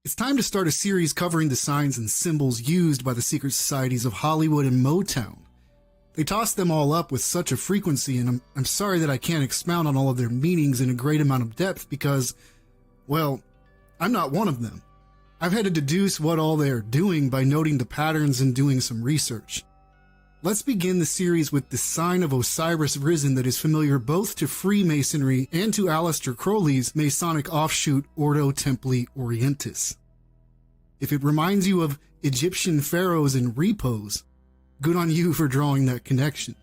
It's time to start a series covering the signs and symbols used by the secret societies of Hollywood and Motown. They toss them all up with such a frequency, and I'm sorry that I can't expound on all of their meanings in a great amount of depth because, well, I'm not one of them. I've had to deduce what all they are doing by noting the patterns and doing some research. Let's begin the series with the sign of Osiris Risen that is familiar both to Freemasonry and to Aleister Crowley's Masonic offshoot Ordo Templi Orientis. If it reminds you of Egyptian pharaohs and repos, good on you for drawing that connection.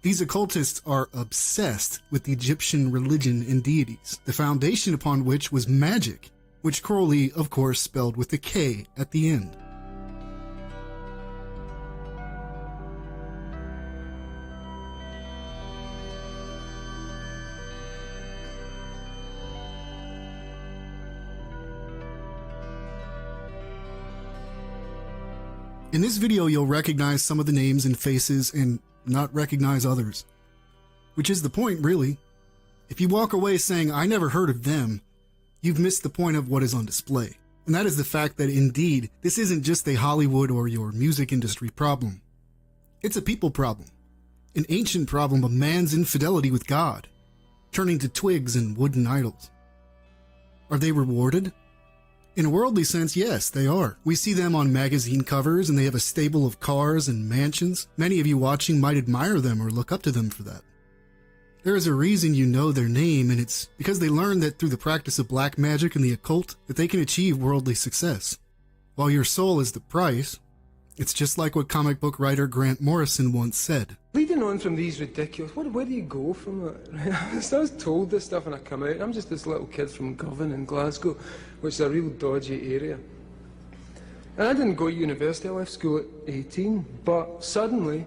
These occultists are obsessed with the Egyptian religion and deities, the foundation upon which was magic, which Crowley, of course, spelled with a K at the end. In this video, you'll recognize some of the names and faces and not recognize others. Which is the point, really. If you walk away saying, I never heard of them, you've missed the point of what is on display. And that is the fact that indeed, this isn't just a Hollywood or your music industry problem. It's a people problem. An ancient problem of man's infidelity with God, turning to twigs and wooden idols. Are they rewarded? In a worldly sense, yes, they are. We see them on magazine covers, and they have a stable of cars and mansions. Many of you watching might admire them or look up to them for that. There is a reason you know their name, and it's because they learned that through the practice of black magic and the occult, that they can achieve worldly success. While your soul is the price, it's just like what comic book writer Grant Morrison once said. Leading on from these ridiculous, where do you go from it? I was told this stuff when I come out. I'm just this little kid from Govan in Glasgow, which is a real dodgy area. And I didn't go to university, I left school at 18, but suddenly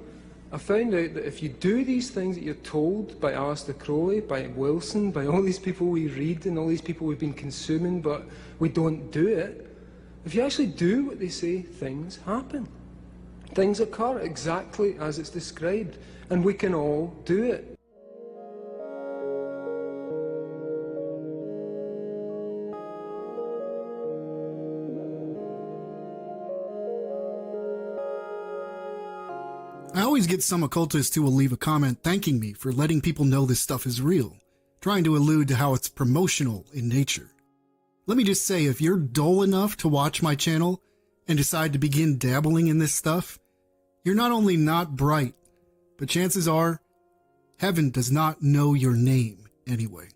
I found out that if you do these things that you're told by Aleister Crowley, by Wilson, by all these people we read and all these people we've been consuming, but we don't do it, if you actually do what they say, things happen. Things occur exactly as it's described, and we can all do it. I always get some occultists who will leave a comment thanking me for letting people know this stuff is real, trying to allude to how it's promotional in nature. Let me just say, if you're dull enough to watch my channel and decide to begin dabbling in this stuff, you're not only not bright, but chances are, heaven does not know your name anyway.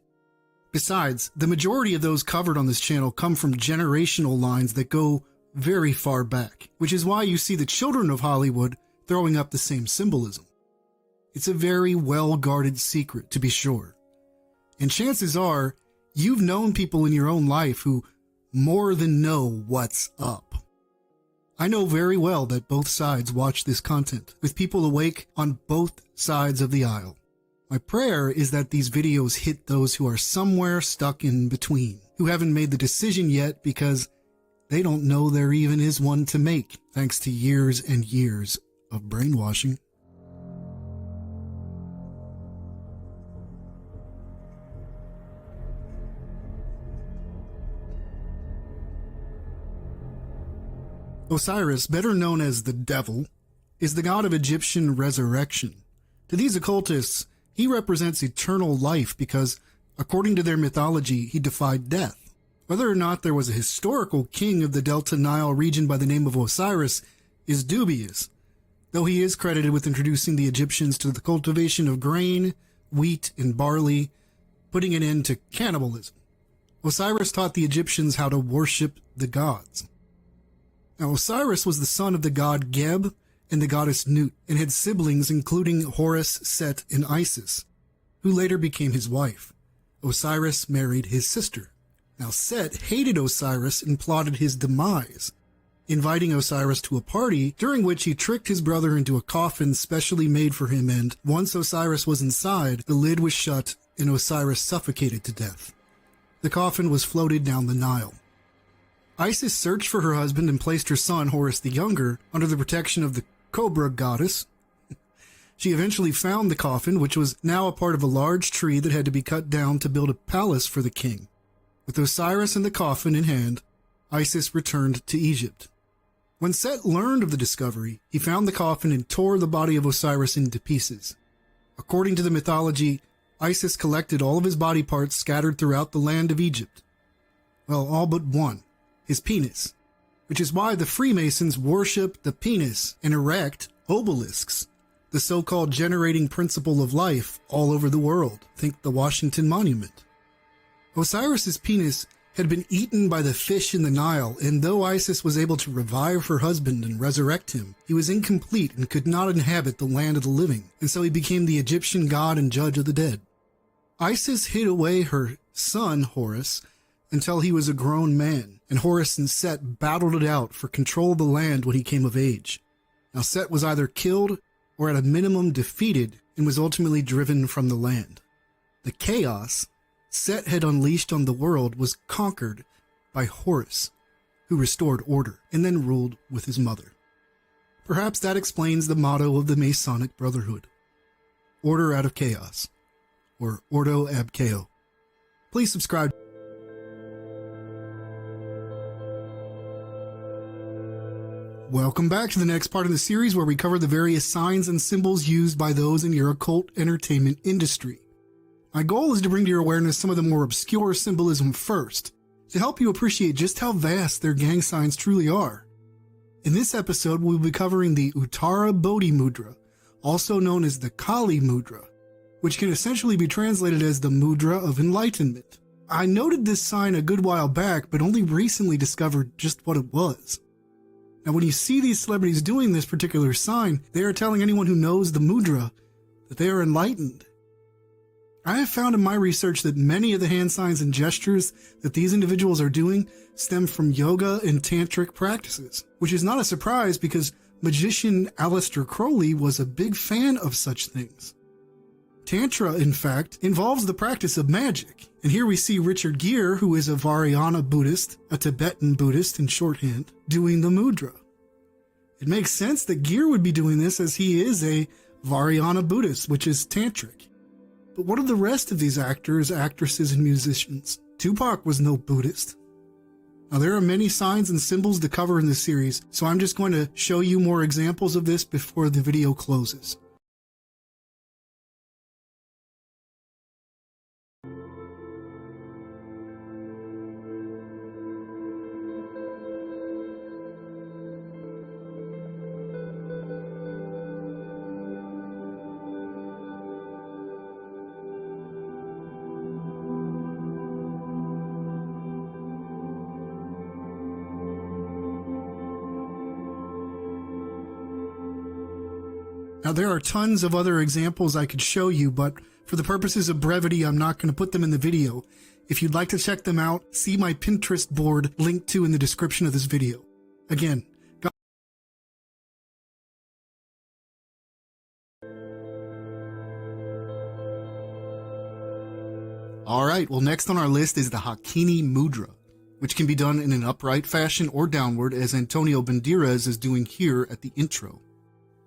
Besides, the majority of those covered on this channel come from generational lines that go very far back, which is why you see the children of Hollywood throwing up the same symbolism. It's a very well-guarded secret, to be sure. And chances are, you've known people in your own life who more than know what's up. I know very well that both sides watch this content, with people awake on both sides of the aisle. My prayer is that these videos hit those who are somewhere stuck in between, who haven't made the decision yet because they don't know there even is one to make, thanks to years and years of brainwashing. Osiris, better known as the Devil, is the god of Egyptian resurrection. To these occultists, he represents eternal life because, according to their mythology, he defied death. Whether or not there was a historical king of the Delta Nile region by the name of Osiris is dubious, though he is credited with introducing the Egyptians to the cultivation of grain, wheat, and barley, putting an end to cannibalism. Osiris taught the Egyptians how to worship the gods. Now, Osiris was the son of the god Geb and the goddess Nut, and had siblings including Horus, Set, and Isis, who later became his wife. Osiris married his sister. Now, Set hated Osiris and plotted his demise, inviting Osiris to a party during which he tricked his brother into a coffin specially made for him, and once Osiris was inside, the lid was shut and Osiris suffocated to death. The coffin was floated down the Nile. Isis searched for her husband and placed her son, Horus the Younger, under the protection of the Cobra goddess. She eventually found the coffin, which was now a part of a large tree that had to be cut down to build a palace for the king. With Osiris and the coffin in hand, Isis returned to Egypt. When Set learned of the discovery, he found the coffin and tore the body of Osiris into pieces. According to the mythology, Isis collected all of his body parts scattered throughout the land of Egypt. Well, all but one, his penis, which is why the Freemasons worship the penis and erect obelisks, the so-called generating principle of life, all over the world. Think the Washington Monument. Osiris's penis had been eaten by the fish in the Nile, and though Isis was able to revive her husband and resurrect him, he was incomplete and could not inhabit the land of the living, and so he became the Egyptian god and judge of the dead. Isis hid away her son, Horus, until he was a grown man, and Horus and Set battled it out for control of the land when he came of age. Now Set was either killed or at a minimum defeated and was ultimately driven from the land. The chaos Set had unleashed on the world was conquered by Horus, who restored order and then ruled with his mother. Perhaps that explains the motto of the Masonic Brotherhood: Order out of chaos, or Ordo ab chao. Please subscribe. Welcome back to the next part of the series where we cover the various signs and symbols used by those in your occult entertainment industry. My goal is to bring to your awareness some of the more obscure symbolism first, to help you appreciate just how vast their gang signs truly are. In this episode, we'll be covering the Uttara Bodhi Mudra, also known as the Kali Mudra, which can essentially be translated as the Mudra of Enlightenment. I noted this sign a good while back, but only recently discovered just what it was. Now, when you see these celebrities doing this particular sign, they are telling anyone who knows the mudra that they are enlightened. I have found in my research that many of the hand signs and gestures that these individuals are doing stem from yoga and tantric practices, which is not a surprise because magician Aleister Crowley was a big fan of such things. Tantra, in fact, involves the practice of magic, and here we see Richard Gere, who is a Vajrayana Buddhist, a Tibetan Buddhist in shorthand, doing the mudra. It makes sense that Gere would be doing this as he is a Vajrayana Buddhist, which is tantric. But what of the rest of these actors, actresses, and musicians? Tupac was no Buddhist. Now, there are many signs and symbols to cover in this series, so I'm just going to show you more examples of this before the video closes. Now, there are tons of other examples I could show you, but for the purposes of brevity, I'm not going to put them in the video. If you'd like to check them out, see my Pinterest board linked to in the description of this video. Again, Alright, well, next on our list is the Hakini Mudra, which can be done in an upright fashion or downward, as Antonio Banderas is doing here at the intro.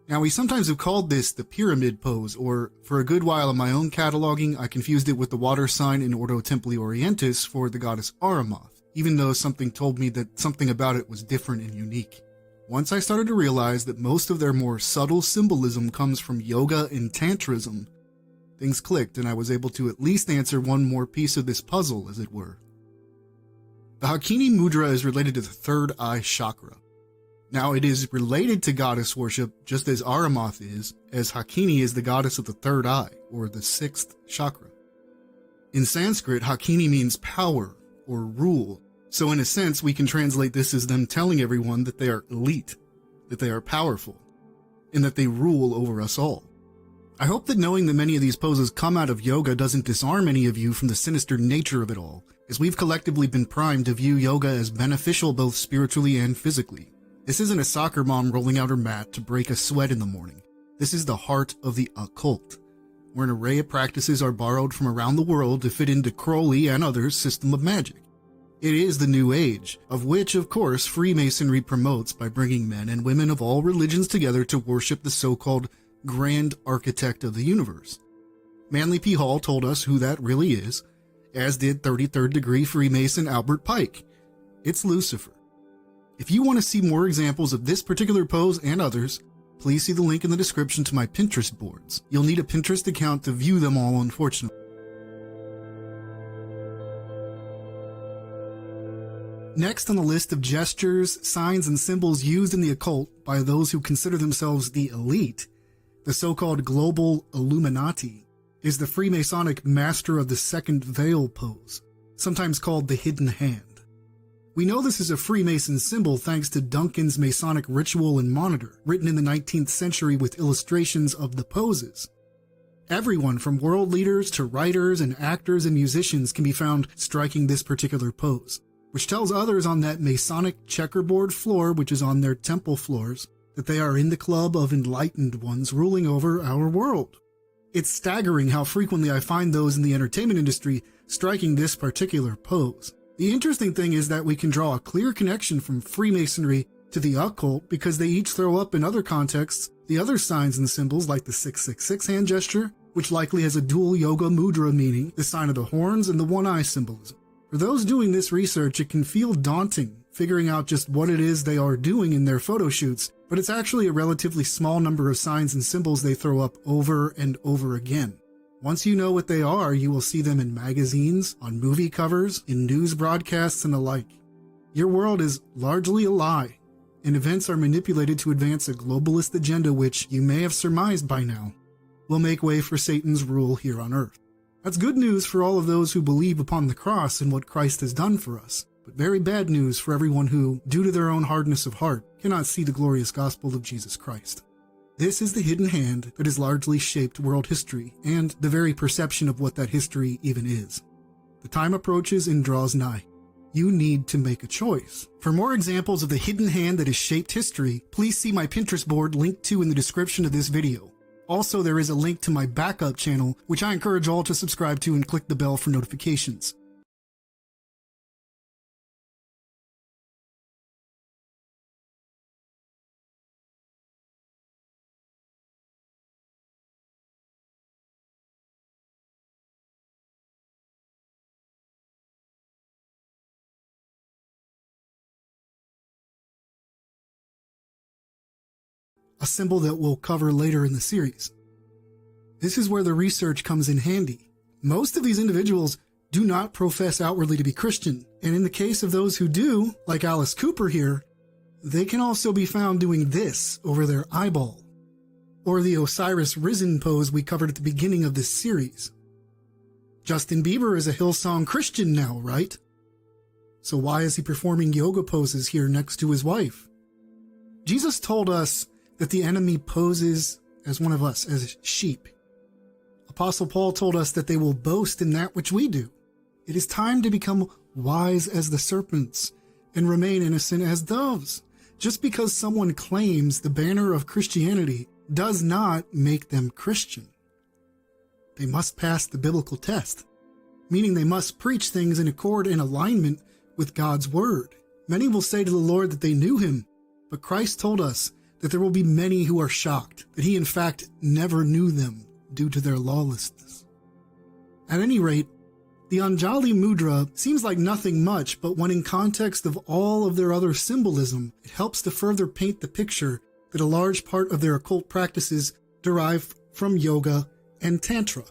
Now, we sometimes have called this the pyramid pose, or for a good while in my own cataloging, I confused it with the water sign in Ordo Templi Orientis for the goddess Ahrimath, even though something told me that something about it was different and unique. Once I started to realize that most of their more subtle symbolism comes from yoga and tantrism, things clicked and I was able to at least answer one more piece of this puzzle, as it were. The Hakini Mudra is related to the third eye chakra. Now, it is related to goddess worship just as Ahrimath is, as Hakini is the goddess of the third eye, or the sixth chakra. In Sanskrit, Hakini means power or rule, so in a sense we can translate this as them telling everyone that they are elite, that they are powerful, and that they rule over us all. I hope that knowing that many of these poses come out of yoga doesn't disarm any of you from the sinister nature of it all, as we've collectively been primed to view yoga as beneficial both spiritually and physically. This isn't a soccer mom rolling out her mat to break a sweat in the morning. This is the heart of the occult, where an array of practices are borrowed from around the world to fit into Crowley and others' system of magic. It is the New Age, of which, of course, Freemasonry promotes by bringing men and women of all religions together to worship the so-called Grand Architect of the Universe. Manly P. Hall told us who that really is, as did 33rd degree Freemason Albert Pike. It's Lucifer. If you want to see more examples of this particular pose and others, please see the link in the description to my Pinterest boards. You'll need a Pinterest account to view them all, unfortunately. Next on the list of gestures, signs, and symbols used in the occult by those who consider themselves the elite, the so-called global Illuminati, is the Freemasonic Master of the Second Veil pose, sometimes called the Hidden Hand. We know this is a Freemason symbol thanks to Duncan's Masonic Ritual and Monitor, written in the 19th century with illustrations of the poses. Everyone from world leaders to writers and actors and musicians can be found striking this particular pose, which tells others on that Masonic checkerboard floor, which is on their temple floors, that they are in the club of enlightened ones ruling over our world. It's staggering how frequently I find those in the entertainment industry striking this particular pose. The interesting thing is that we can draw a clear connection from Freemasonry to the occult because they each throw up in other contexts the other signs and symbols like the 666 hand gesture, which likely has a dual yoga mudra meaning, the sign of the horns, and the one-eye symbolism. For those doing this research, it can feel daunting figuring out just what it is they are doing in their photo shoots, but it's actually a relatively small number of signs and symbols they throw up over and over again. Once you know what they are, you will see them in magazines, on movie covers, in news broadcasts, and the like. Your world is largely a lie, and events are manipulated to advance a globalist agenda which, you may have surmised by now, will make way for Satan's rule here on earth. That's good news for all of those who believe upon the cross and what Christ has done for us, but very bad news for everyone who, due to their own hardness of heart, cannot see the glorious gospel of Jesus Christ. This is the hidden hand that has largely shaped world history and the very perception of what that history even is. The time approaches and draws nigh. You need to make a choice. For more examples of the hidden hand that has shaped history, please see my Pinterest board linked to in the description of this video. Also, there is a link to my backup channel, which I encourage all to subscribe to and click the bell for notifications. A symbol that we'll cover later in the series. This is where the research comes in handy. Most of these individuals do not profess outwardly to be Christian, and in the case of those who do, like Alice Cooper here, they can also be found doing this over their eyeball, or the Osiris Risen pose we covered at the beginning of this series. Justin Bieber is a Hillsong Christian now, right? So why is he performing yoga poses here next to his wife? Jesus told us that the enemy poses as one of us, as sheep. Apostle Paul told us that they will boast in that which we do. It is time to become wise as the serpents and remain innocent as doves. Just because someone claims the banner of Christianity does not make them Christian. They must pass the biblical test, meaning they must preach things in accord and alignment with God's word. Many will say to the Lord that they knew him, but Christ told us that there will be many who are shocked that he in fact never knew them due to their lawlessness. At any rate, the Anjali Mudra seems like nothing much, but when in context of all of their other symbolism, it helps to further paint the picture that a large part of their occult practices derive from yoga and Tantra.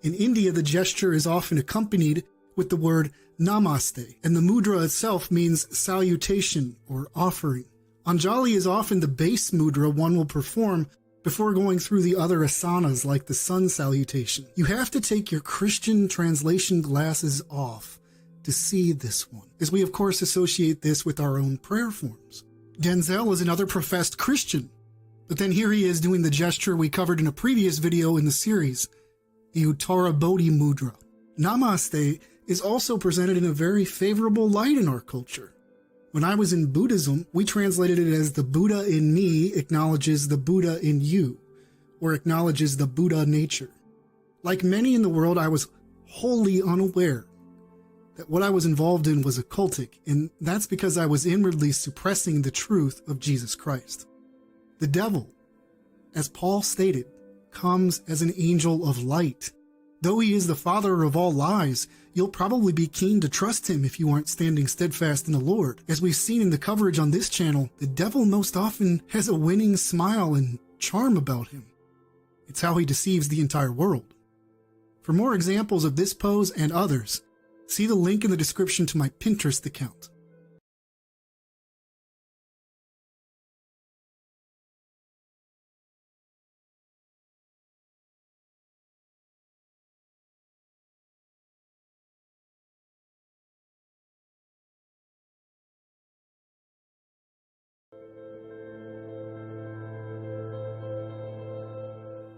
In India, the gesture is often accompanied with the word namaste, and the mudra itself means salutation or offering. Anjali is often the base mudra one will perform before going through the other asanas like the sun salutation. You have to take your Christian translation glasses off to see this one, as we of course associate this with our own prayer forms. Denzel is another professed Christian, but then here he is doing the gesture we covered in a previous video in the series, the Uttara Bodhi Mudra. Namaste is also presented in a very favorable light in our culture. When I was in Buddhism, we translated it as the Buddha in me acknowledges the Buddha in you, or acknowledges the Buddha nature. Like many in the world, I was wholly unaware that what I was involved in was occultic, and that's because I was inwardly suppressing the truth of Jesus Christ. The devil, as Paul stated, comes as an angel of light, Though he is the father of all lies, you'll probably be keen to trust him if you aren't standing steadfast in the Lord. As we've seen in the coverage on this channel, the devil most often has a winning smile and charm about him. It's how he deceives the entire world. For more examples of this pose and others, see the link in the description to my Pinterest account.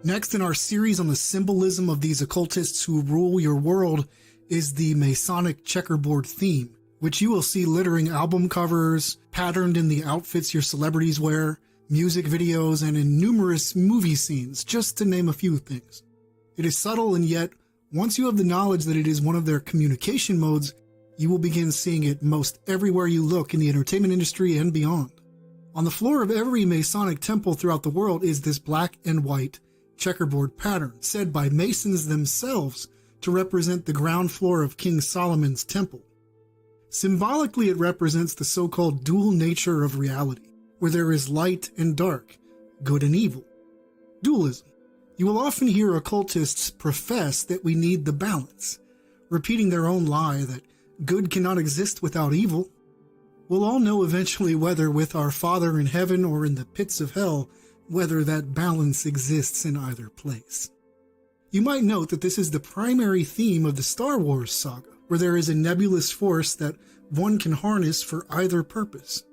Next in our series on the symbolism of these occultists who rule your world is the Masonic checkerboard theme, which you will see littering album covers, patterned in the outfits your celebrities wear, music videos, and in numerous movie scenes, just to name a few things. It is subtle, and yet, once you have the knowledge that it is one of their communication modes, you will begin seeing it most everywhere you look in the entertainment industry and beyond. On the floor of every Masonic temple throughout the world is this black and white checkerboard pattern, said by Masons themselves to represent the ground floor of King Solomon's temple. Symbolically, it represents the so-called dual nature of reality, where there is light and dark, good and evil. Dualism. You will often hear occultists profess that we need the balance, repeating their own lie that good cannot exist without evil. We'll all know eventually, whether with our Father in heaven or in the pits of hell, whether that balance exists in either place. You might note that this is the primary theme of the Star Wars saga, where there is a nebulous force that one can harness for either purpose.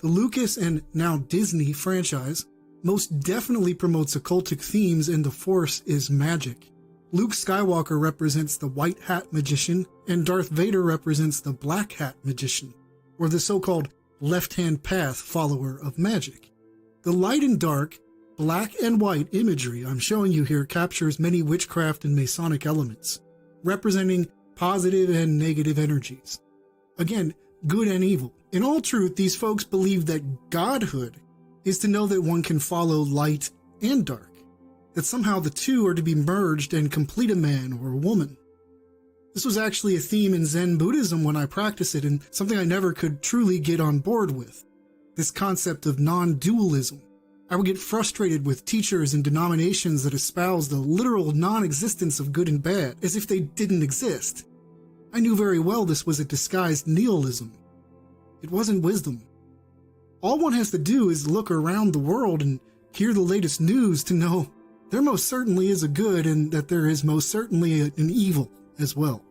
The Lucas and now Disney franchise most definitely promotes occultic themes, and the force is magic. Luke Skywalker represents the white hat magician, and Darth Vader represents the black hat magician, or the so-called left-hand path follower of magic. The light and dark, black and white imagery I'm showing you here captures many witchcraft and Masonic elements, representing positive and negative energies. Again, good and evil. In all truth, these folks believe that godhood is to know that one can follow light and dark, that somehow the two are to be merged and complete a man or a woman. This was actually a theme in Zen Buddhism when I practiced it, and something I never could truly get on board with. This concept of non-dualism. I would get frustrated with teachers and denominations that espouse the literal non-existence of good and bad, as if they didn't exist. I knew very well this was a disguised nihilism. It wasn't wisdom. All one has to do is look around the world and hear the latest news to know there most certainly is a good and that there is most certainly an evil as well.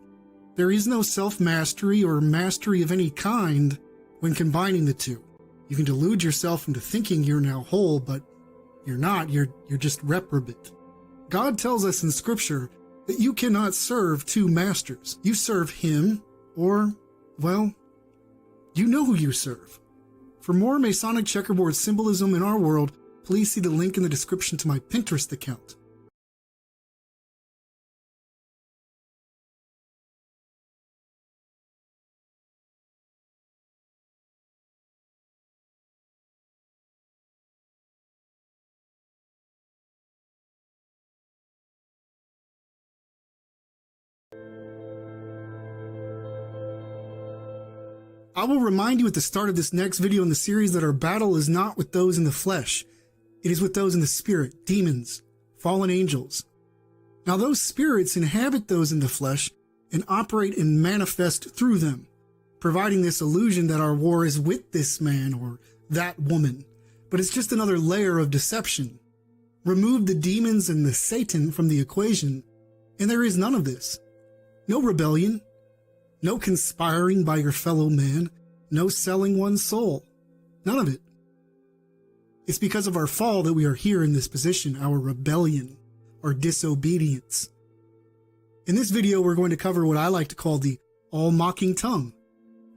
There is no self-mastery or mastery of any kind when combining the two. You can delude yourself into thinking you're now whole, but you're not. You're just reprobate. God tells us in Scripture that you cannot serve two masters. You serve him, or, well, you know who you serve. For more Masonic checkerboard symbolism in our world, please see the link in the description to my Pinterest account. I will remind you at the start of this next video in the series that our battle is not with those in the flesh. It is with those in the spirit, demons, fallen angels. Now those spirits inhabit those in the flesh and operate and manifest through them, providing this illusion that our war is with this man or that woman. But it's just another layer of deception. Remove the demons and the Satan from the equation, and there is none of this. No rebellion. No conspiring by your fellow man, no selling one's soul. None of it. It's because of our fall that we are here in this position, our rebellion, our disobedience. In this video, we're going to cover what I like to call the all-mocking tongue,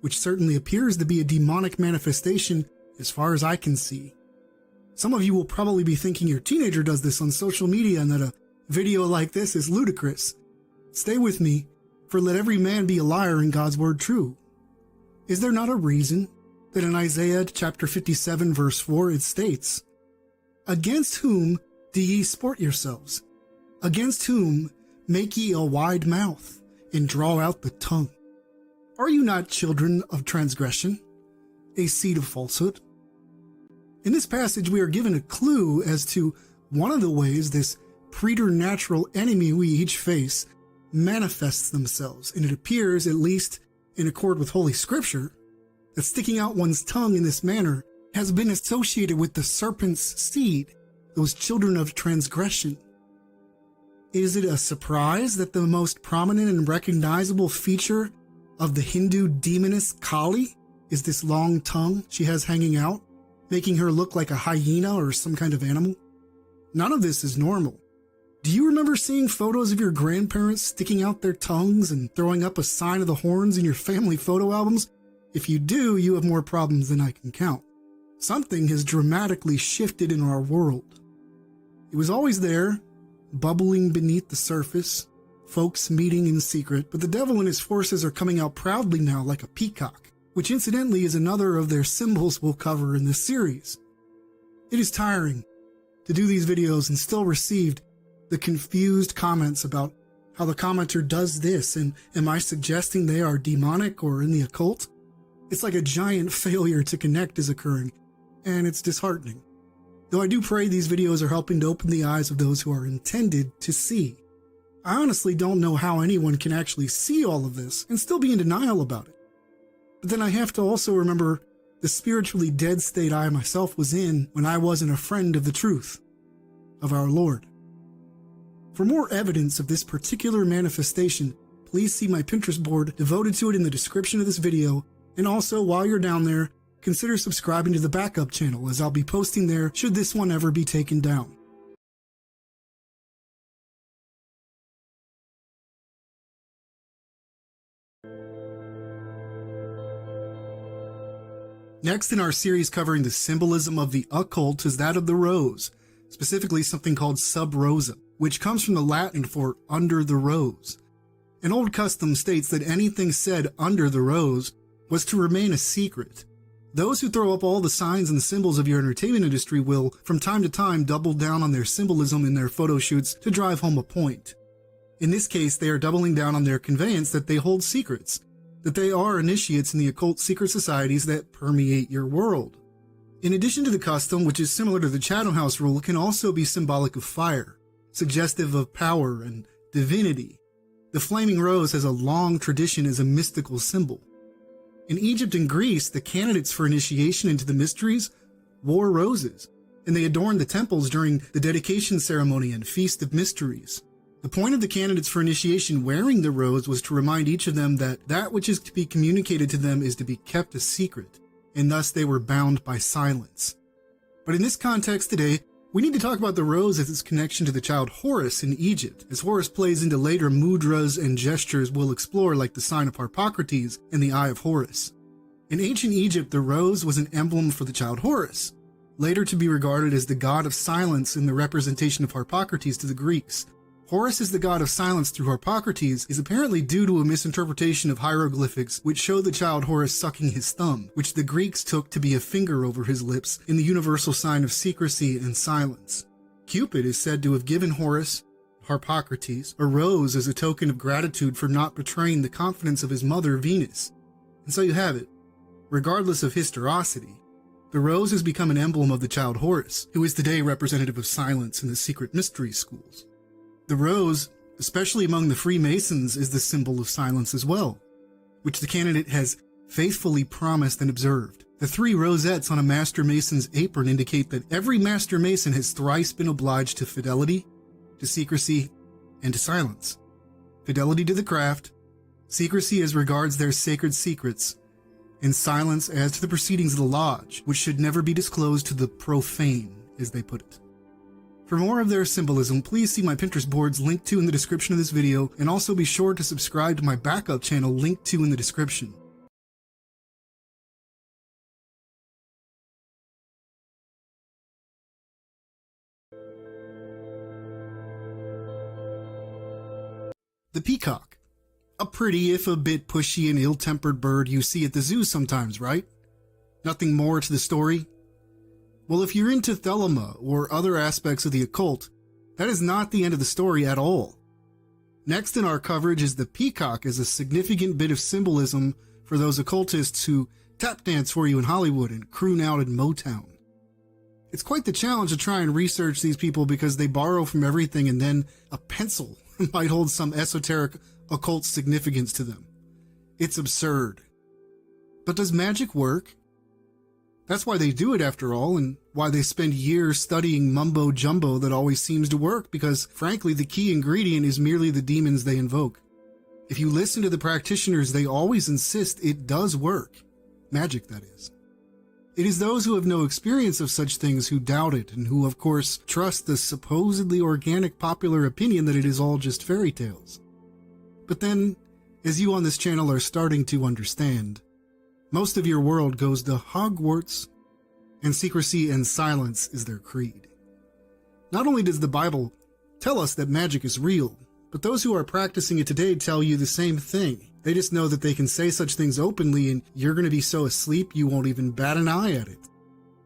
which certainly appears to be a demonic manifestation as far as I can see. Some of you will probably be thinking your teenager does this on social media and that a video like this is ludicrous. Stay with me. For let every man be a liar and God's word true. Is there not a reason that in Isaiah chapter 57 verse 4 it states, "Against whom do ye sport yourselves? Against whom Make ye a wide mouth, and draw out the tongue. Are you not children of transgression, a seed of falsehood? In this passage, we are given a clue as to one of the ways this preternatural enemy we each face manifests themselves, and it appears, at least in accord with Holy Scripture, that sticking out one's tongue in this manner has been associated with the serpent's seed, those children of transgression. Is it a surprise that the most prominent and recognizable feature of the Hindu demoness Kali is this long tongue she has hanging out, making her look like a hyena or some kind of animal? None of this is normal. Do you remember seeing photos of your grandparents sticking out their tongues and throwing up a sign of the horns in your family photo albums? If you do, you have more problems than I can count. Something has dramatically shifted in our world. It was always there, bubbling beneath the surface, folks meeting in secret, but the devil and his forces are coming out proudly now like a peacock, which incidentally is another of their symbols we'll cover in this series. It is tiring to do these videos and still received the confused comments about how the commenter does this, and am I suggesting they are demonic or in the occult? It's like a giant failure to connect is occurring, and it's disheartening. Though I do pray these videos are helping to open the eyes of those who are intended to see. I honestly don't know how anyone can actually see all of this and still be in denial about it. But then I have to also remember the spiritually dead state I myself was in when I wasn't a friend of the truth, of our Lord. For more evidence of this particular manifestation, please see my Pinterest board devoted to it in the description of this video, and also while you're down there, consider subscribing to the backup channel, as I'll be posting there should this one ever be taken down. Next in our series covering the symbolism of the occult is that of the rose, specifically something called sub rosa, which comes from the Latin for under the rose. An old custom states that anything said under the rose was to remain a secret. Those who throw up all the signs and symbols of your entertainment industry will, from time to time, double down on their symbolism in their photo shoots to drive home a point. In this case, they are doubling down on their conveyance that they hold secrets, that they are initiates in the occult secret societies that permeate your world. In addition to the custom, which is similar to the Chatham House rule, can also be symbolic of fire, suggestive of power and divinity. The flaming rose has a long tradition as a mystical symbol. In Egypt and Greece, the candidates for initiation into the mysteries wore roses, and they adorned the temples during the dedication ceremony and Feast of Mysteries. The point of the candidates for initiation wearing the rose was to remind each of them that that which is to be communicated to them is to be kept a secret, and thus they were bound by silence. But in this context today, we need to talk about the rose as its connection to the child Horus in Egypt, as Horus plays into later mudras and gestures we'll explore, like the sign of Harpocrates and the Eye of Horus. In ancient Egypt, the rose was an emblem for the child Horus, later to be regarded as the god of silence in the representation of Harpocrates to the Greeks. Horus is the god of silence through Harpocrates is apparently due to a misinterpretation of hieroglyphics which show the child Horus sucking his thumb, which the Greeks took to be a finger over his lips in the universal sign of secrecy and silence. Cupid is said to have given Horus, Harpocrates, a rose as a token of gratitude for not betraying the confidence of his mother Venus. And so you have it. Regardless of historicity, the rose has become an emblem of the child Horus, who is today representative of silence in the secret mystery schools. The rose, especially among the Freemasons, is the symbol of silence as well, which the candidate has faithfully promised and observed. The 3 rosettes on a Master Mason's apron indicate that every Master Mason has thrice been obliged to fidelity, to secrecy, and to silence. Fidelity to the craft, secrecy as regards their sacred secrets, and silence as to the proceedings of the lodge, which should never be disclosed to the profane, as they put it. For more of their symbolism, please see my Pinterest boards linked to in the description of this video, and also be sure to subscribe to my backup channel linked to in the description. The peacock. A pretty, if a bit pushy and ill-tempered bird you see at the zoo sometimes, right? Nothing more to the story? Well, if you're into Thelema or other aspects of the occult, that is not the end of the story at all. Next in our coverage is the peacock as a significant bit of symbolism for those occultists who tap dance for you in Hollywood and croon out in Motown. It's quite the challenge to try and research these people because they borrow from everything and then a pencil might hold some esoteric occult significance to them. It's absurd. But does magic work? That's why they do it after all, and why they spend years studying mumbo jumbo that always seems to work, because frankly the key ingredient is merely the demons they invoke. If you listen to the practitioners, they always insist it does work. Magic, that is. It is those who have no experience of such things who doubt it, and who of course trust the supposedly organic popular opinion that it is all just fairy tales. But then, as you on this channel are starting to understand, most of your world goes to Hogwarts, and secrecy and silence is their creed. Not only does the Bible tell us that magic is real, but those who are practicing it today tell you the same thing. They just know that they can say such things openly and you're going to be so asleep you won't even bat an eye at it.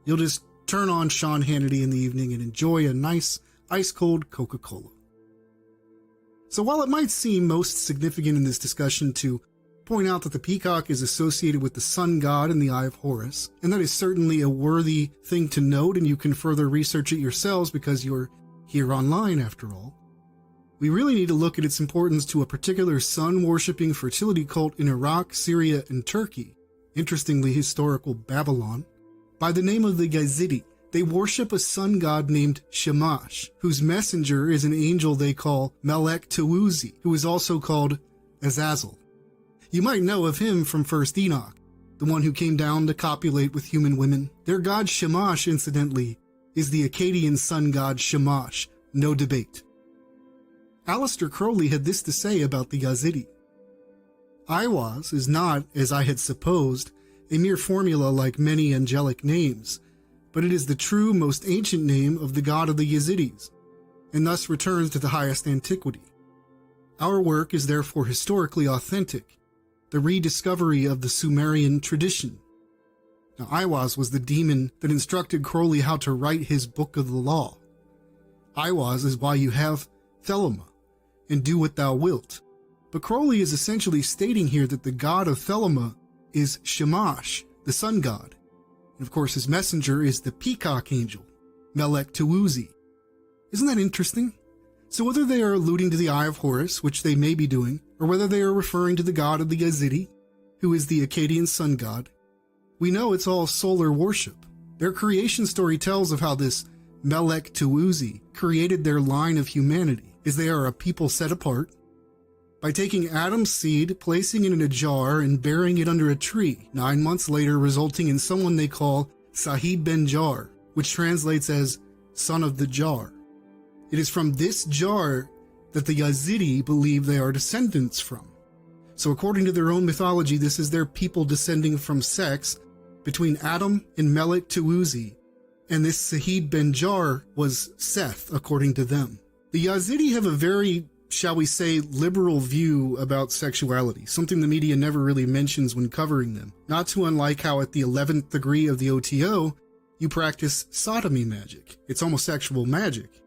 You'll just turn on Sean Hannity in the evening and enjoy a nice ice-cold Coca-Cola. So while it might seem most significant in this discussion to point out that the peacock is associated with the sun god in the Eye of Horus, and that is certainly a worthy thing to note, and you can further research it yourselves because you're here online after all, we really need to look at its importance to a particular sun-worshipping fertility cult in Iraq, Syria, and Turkey, interestingly historical Babylon, by the name of the Yazidi. They worship a sun god named Shamash, whose messenger is an angel they call m.e.s, who is also called Azazel. You might know of him from 1st Enoch, the one who came down to copulate with human women. Their god Shamash, incidentally, is the Akkadian sun god Shamash, no debate. Aleister Crowley had this to say about the Yazidi. Aiwaz is not, as I had supposed, a mere formula like many angelic names, but it is the true, most ancient name of the god of the Yazidis, and thus returns to the highest antiquity. Our work is therefore historically authentic, the rediscovery of the Sumerian tradition. Now, Aiwaz was the demon that instructed Crowley how to write his Book of the Law. Aiwaz is why you have Thelema, and do what thou wilt. But Crowley is essentially stating here that the god of Thelema is Shamash, the sun god. And of course his messenger is the peacock angel, m.e.s. Isn't that interesting? So whether they are alluding to the Eye of Horus, which they may be doing, or whether they are referring to the god of the Yazidi, who is the Akkadian sun god, we know it's all solar worship. Their creation story tells of how this m.e.s created their line of humanity, as they are a people set apart, by taking Adam's seed, placing it in a jar, and burying it under a tree, 9 months later resulting in someone they call Sahib Ben Jar, which translates as son of the jar. It is from this jar that the Yazidi believe they are descendants from. So according to their own mythology, this is their people descending from sex between Adam and m.e.s, and this Sahib Ben Jar was Seth, according to them. The Yazidi have a very, shall we say, liberal view about sexuality, something the media never really mentions when covering them. Not too unlike how at the 11th degree of the OTO, you practice sodomy magic. It's homosexual magic.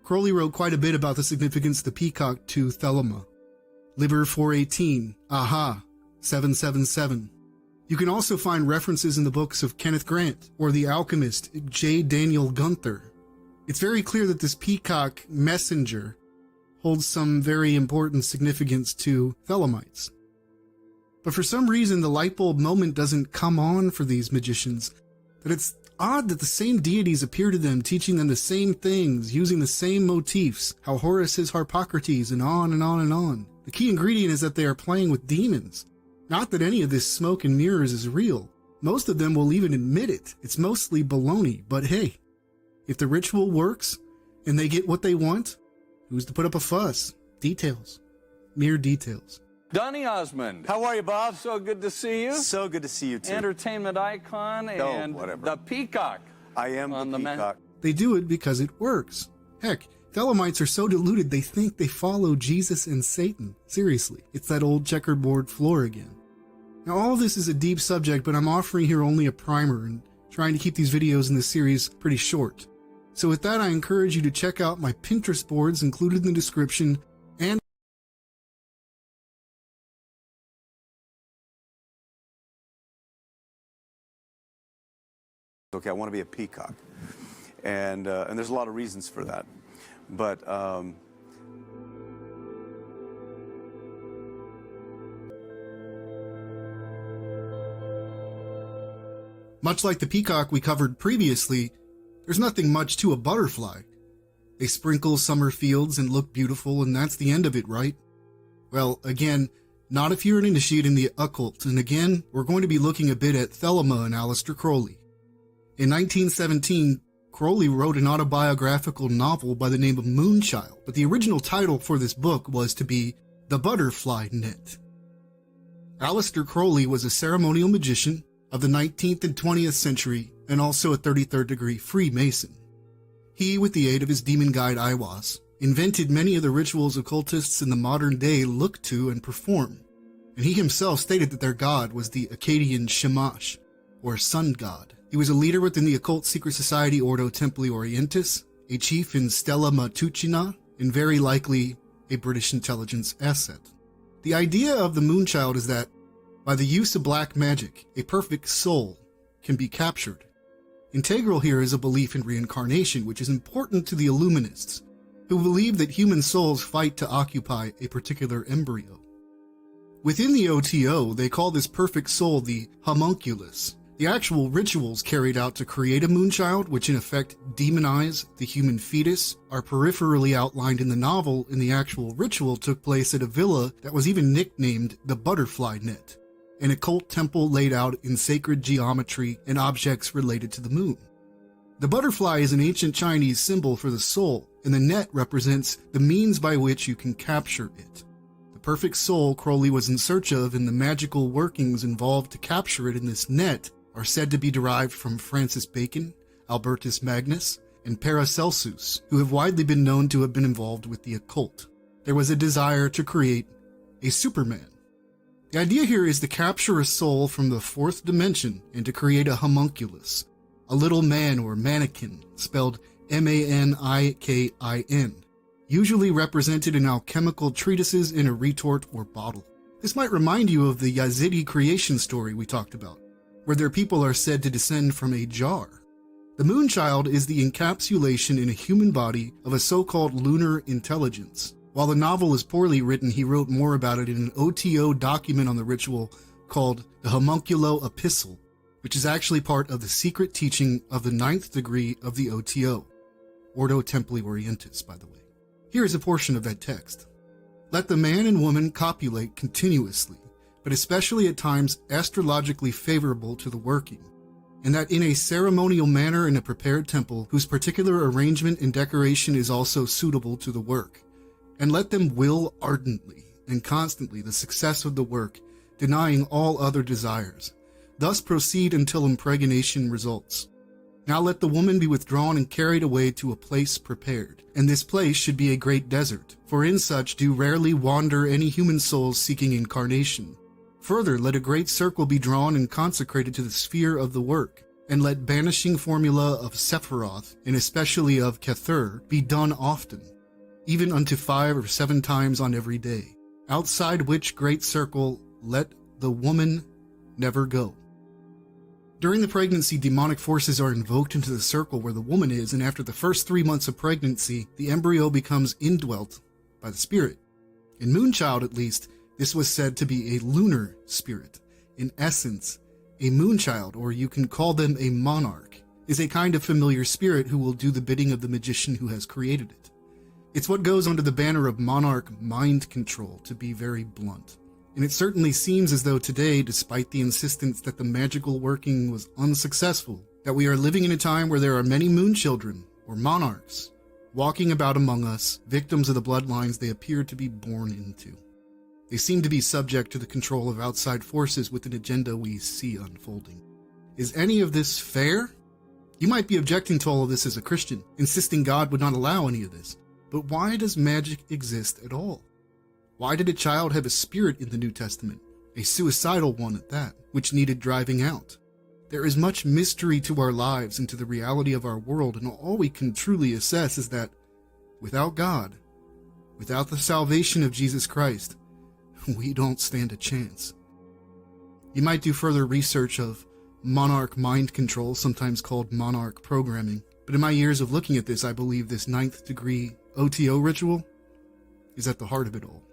Crowley wrote quite a bit about the significance of the peacock to Thelema. Liber 418, Aha, 777. You can also find references in the books of Kenneth Grant or the alchemist J. Daniel Gunther. It's very clear that this peacock messenger holds some very important significance to Thelemites. But for some reason, the light bulb moment doesn't come on for these magicians, that it's odd that the same deities appear to them, teaching them the same things, using the same motifs, how Horus is Harpocrates, and on and on and on. The key ingredient is that they are playing with demons. Not that any of this smoke and mirrors is real. Most of them will even admit it. It's mostly baloney, but hey, if the ritual works and they get what they want, who's to put up a fuss? Details. Mere details. Donny Osmond. How are you, Bob? So good to see you. So good to see you, too. Entertainment icon and whatever. the peacock. I am the peacock. They do it because it works. Heck, Thelemites are so deluded they think they follow Jesus and Satan. Seriously, it's that old checkerboard floor again. Now all this is a deep subject, but I'm offering here only a primer and trying to keep these videos in this series pretty short. So with that, I encourage you to check out my Pinterest boards included in the description Okay, I want to be a peacock. And there's a lot of reasons for that. But much like the peacock we covered previously, there's nothing much to a butterfly. They sprinkle summer fields and look beautiful, and that's the end of it, right? Well, again, not if you're an initiate in the occult, and again, we're going to be looking a bit at Thelema and Aleister Crowley. In 1917, Crowley wrote an autobiographical novel by the name of Moonchild, but the original title for this book was to be The Butterfly Net. Aleister Crowley was a ceremonial magician of the 19th and 20th century and also a 33rd degree Freemason. He, with the aid of his demon guide m.e.s, invented many of the rituals occultists in the modern day look to and perform, and he himself stated that their god was the Akkadian Shamash, or sun god. He was a leader within the occult secret society Ordo Templi Orientis, a chief in Stella Matutina, and very likely a British intelligence asset. The idea of the Moonchild is that, by the use of black magic, a perfect soul can be captured. Integral here is a belief in reincarnation, which is important to the Illuminists, who believe that human souls fight to occupy a particular embryo. Within the OTO, they call this perfect soul the homunculus. The actual rituals carried out to create a Moonchild, which in effect demonize the human fetus, are peripherally outlined in the novel, and the actual ritual took place at a villa that was even nicknamed the Butterfly Net, an occult temple laid out in sacred geometry and objects related to the moon. The butterfly is an ancient Chinese symbol for the soul, and the net represents the means by which you can capture it. The perfect soul Crowley was in search of and the magical workings involved to capture it in this net are said to be derived from Francis Bacon, Albertus Magnus, and Paracelsus, who have widely been known to have been involved with the occult. There was a desire to create a Superman. The idea here is to capture a soul from the fourth dimension and to create a homunculus, a little man or mannequin, spelled M-A-N-I-K-I-N, usually represented in alchemical treatises in a retort or bottle. This might remind you of the Yazidi creation story we talked about, where their people are said to descend from a jar. The Moonchild is the encapsulation in a human body of a so-called lunar intelligence. While the novel is poorly written, he wrote more about it in an OTO document on the ritual called the Homunculo Epistle, which is actually part of the secret teaching of the 9th degree of the OTO, Ordo Templi Orientis, by the way. Here is a portion of that text. Let the man and woman copulate continuously, but especially at times astrologically favorable to the working, and that in a ceremonial manner in a prepared temple whose particular arrangement and decoration is also suitable to the work. And let them will ardently and constantly the success of the work, denying all other desires. Thus proceed until impregnation results. Now let the woman be withdrawn and carried away to a place prepared, and this place should be a great desert, for in such do rarely wander any human souls seeking incarnation. Further, let a great circle be drawn and consecrated to the sphere of the work, and let banishing formula of Sephiroth, and especially of Kether, be done often, even unto 5 or 7 times on every day, outside which great circle let the woman never go. During the pregnancy, demonic forces are invoked into the circle where the woman is, and after the first 3 months of pregnancy, the embryo becomes indwelt by the spirit. In Moonchild, at least, this was said to be a lunar spirit. In essence, a Moonchild, or you can call them a monarch, is a kind of familiar spirit who will do the bidding of the magician who has created it. It's what goes under the banner of monarch mind control, to be very blunt. And it certainly seems as though today, despite the insistence that the magical working was unsuccessful, that we are living in a time where there are many moon children, or monarchs, walking about among us, victims of the bloodlines they appear to be born into. They seem to be subject to the control of outside forces with an agenda we see unfolding. Is any of this fair? You might be objecting to all of this as a Christian, insisting God would not allow any of this. But why does magic exist at all? Why did a child have a spirit in the New Testament, a suicidal one at that, which needed driving out? There is much mystery to our lives and to the reality of our world, and all we can truly assess is that without God, without the salvation of Jesus Christ, we don't stand a chance. You might do further research of monarch mind control, sometimes called monarch programming. But in my years of looking at this, I believe this 9th degree OTO ritual is at the heart of it all.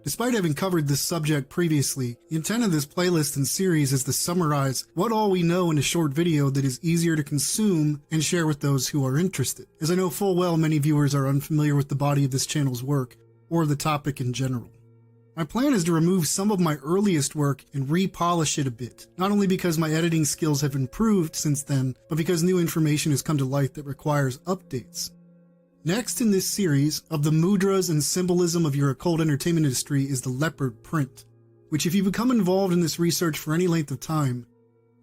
Despite having covered this subject previously, the intent of this playlist and series is to summarize what all we know in a short video that is easier to consume and share with those who are interested, as I know full well many viewers are unfamiliar with the body of this channel's work, or the topic in general. My plan is to remove some of my earliest work and repolish it a bit, not only because my editing skills have improved since then, but because new information has come to light that requires updates. Next in this series of the mudras and symbolism of your occult entertainment industry is the leopard print, which if you become involved in this research for any length of time,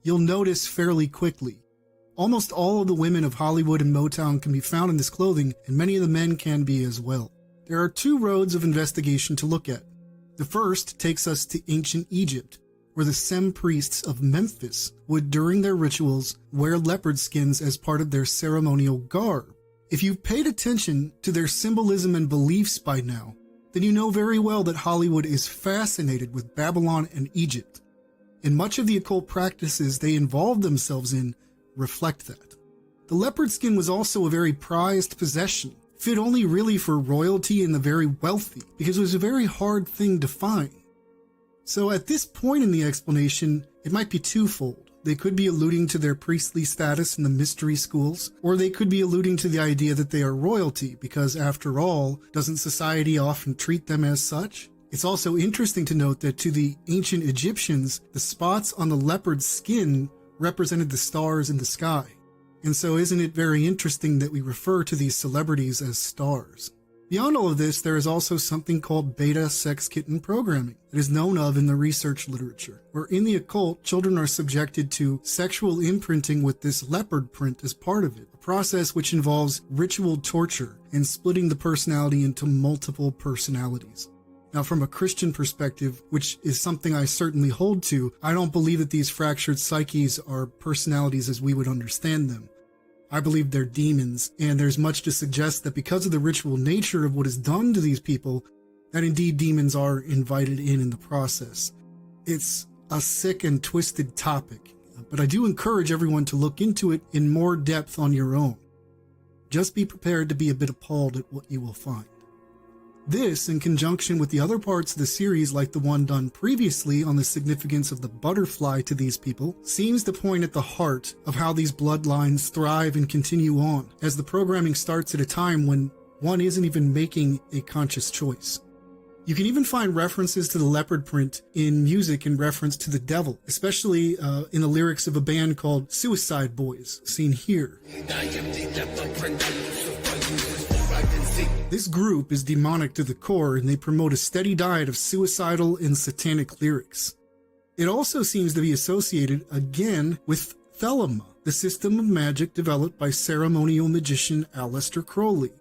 you'll notice fairly quickly. Almost all of the women of Hollywood and Motown can be found in this clothing, and many of the men can be as well. There are two roads of investigation to look at. The first takes us to ancient Egypt, where the Sem priests of Memphis would, during their rituals, wear leopard skins as part of their ceremonial garb. If you've paid attention to their symbolism and beliefs by now, then you know very well that Hollywood is fascinated with Babylon and Egypt, and much of the occult practices they involve themselves in reflect that. The leopard skin was also a very prized possession, fit only really for royalty and the very wealthy, because it was a very hard thing to find. So at this point in the explanation, it might be twofold. They could be alluding to their priestly status in the mystery schools, or they could be alluding to the idea that they are royalty, because after all, doesn't society often treat them as such? It's also interesting to note that to the ancient Egyptians, the spots on the leopard's skin represented the stars in the sky. And so isn't it very interesting that we refer to these celebrities as stars? Beyond all of this, there is also something called beta sex kitten programming that is known of in the research literature, where in the occult, children are subjected to sexual imprinting with this leopard print as part of it, a process which involves ritual torture and splitting the personality into multiple personalities. Now, from a Christian perspective, which is something I certainly hold to, I don't believe that these fractured psyches are personalities as we would understand them. I believe they're demons, and there's much to suggest that because of the ritual nature of what is done to these people, that indeed demons are invited in the process. It's a sick and twisted topic, but I do encourage everyone to look into it in more depth on your own. Just be prepared to be a bit appalled at what you will find. This, in conjunction with the other parts of the series like the one done previously on the significance of the butterfly to these people, seems to point at the heart of how these bloodlines thrive and continue on, as the programming starts at a time when one isn't even making a conscious choice. You can even find references to the leopard print in music in reference to the devil, especially in the lyrics of a band called Suicide Boys, seen here. This group is demonic to the core, and they promote a steady diet of suicidal and satanic lyrics. It also seems to be associated, again, with Thelema, the system of magic developed by ceremonial magician Aleister Crowley.